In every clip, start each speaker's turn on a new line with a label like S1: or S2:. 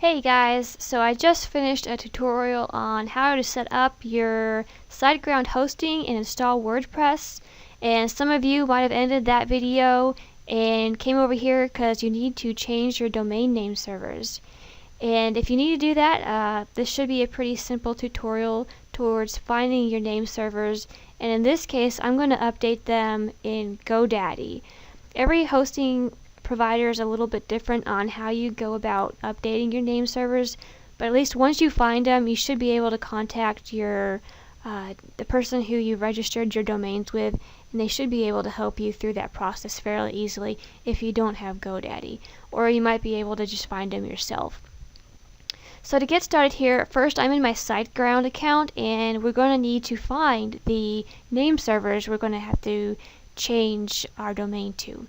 S1: Hey guys, so I just finished a tutorial on how to set up your Siteground hosting and install WordPress, and some of you might have ended that video and came over here because you need to change your domain name servers. And if you need to do that, this should be a pretty simple tutorial towards finding your name servers, and in this case I'm going to update them in Godaddy. Every hosting provider is a little bit different on how you go about updating your name servers, but at least once you find them, you should be able to contact your the person who you registered your domains with, and they should be able to help you through that process fairly easily if you don't have Godaddy, or you might be able to just find them yourself. So to get started here, first I'm in my Siteground account, and we're going to need to find the name servers we're going to have to change our domain to.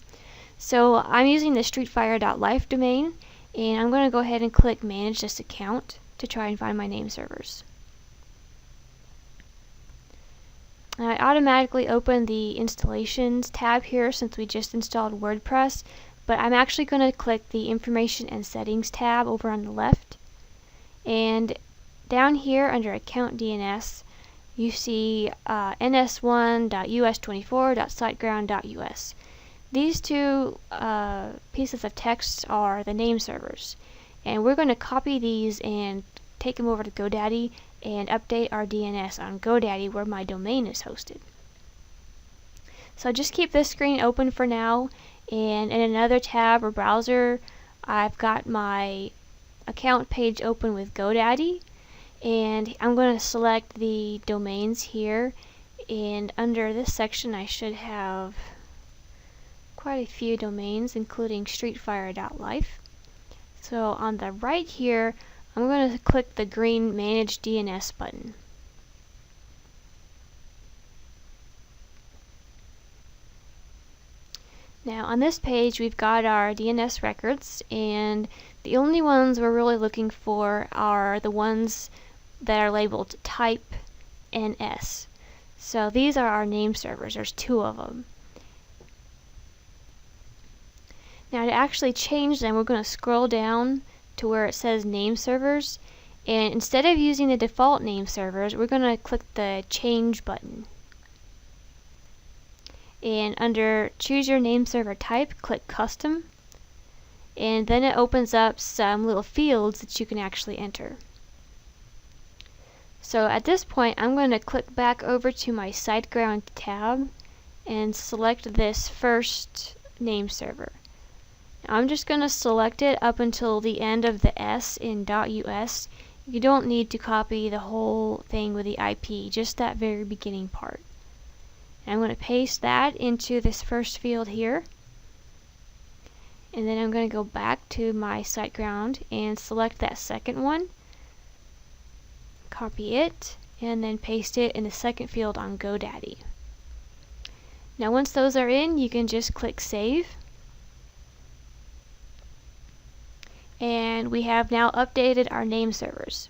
S1: So I'm using the streetfire.life domain, and I'm going to go ahead and click manage this account to try and find my name servers. I automatically open the installations tab here since we just installed WordPress, but I'm actually going to click the information and settings tab over on the left, and down here under account DNS you see ns1.us24.siteground.us. These two pieces of text are the name servers, and we're going to copy these and take them over to Godaddy and update our DNS on Godaddy where my domain is hosted. So just keep this screen open for now, and in another tab or browser I've got my account page open with Godaddy, and I'm going to select the domains here, and under this section I should have quite a few domains, including streetfire.life. So on the right here, I'm going to click the green Manage DNS button. Now on this page we've got our DNS records, and the only ones we're really looking for are the ones that are labeled type NS. So these are our name servers. There's two of them. Now to actually change them, we're going to scroll down to where it says name servers, and instead of using the default name servers, we're going to click the change button. And under choose your name server type, click custom, and then it opens up some little fields that you can actually enter. So at this point I'm going to click back over to my Siteground tab and select this first name server. I'm just going to select it up until the end of the S in .us. You don't need to copy the whole thing with the IP, just that very beginning part. And I'm going to paste that into this first field here. And then I'm going to go back to my Siteground and select that second one. Copy it, and then paste it in the second field on Godaddy. Now once those are in, you can just click save. And we have now updated our name servers.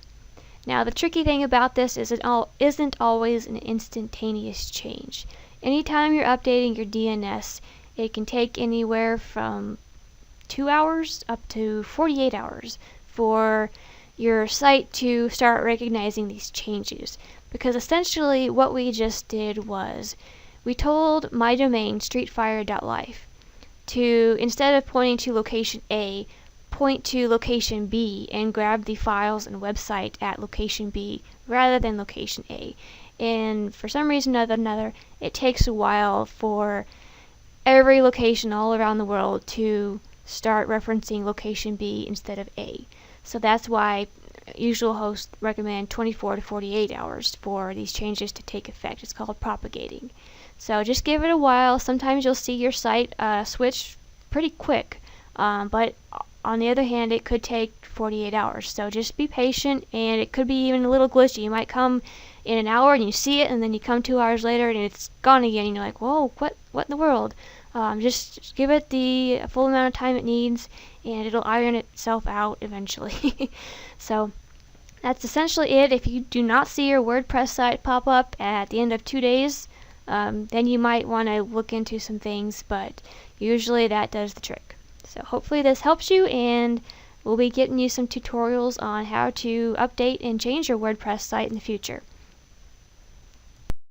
S1: Now the tricky thing about this is it isn't always an instantaneous change. Anytime you're updating your DNS, it can take anywhere from 2 hours up to 48 hours for your site to start recognizing these changes. Because essentially what we just did was we told my domain streetfire.life to, instead of pointing to location A, point to location B and grab the files and website at location B rather than location A. And for some reason or another, it takes a while for every location all around the world to start referencing location B instead of A. So that's why usual hosts recommend 24 to 48 hours for these changes to take effect. It's called propagating. So just give it a while. Sometimes you'll see your site switch pretty quick, but on the other hand, it could take 48 hours. So just be patient, and it could be even a little glitchy. You might come in an hour and you see it, and then you come 2 hours later and it's gone again, and you're like, whoa, what in the world? Just give it the full amount of time it needs, and it'll iron itself out eventually. So that's essentially it. If you do not see your WordPress site pop up at the end of 2 days, then you might want to look into some things, but usually that does the trick. So hopefully this helps you, and We'll be getting you some tutorials on how to update and change your WordPress site in the future.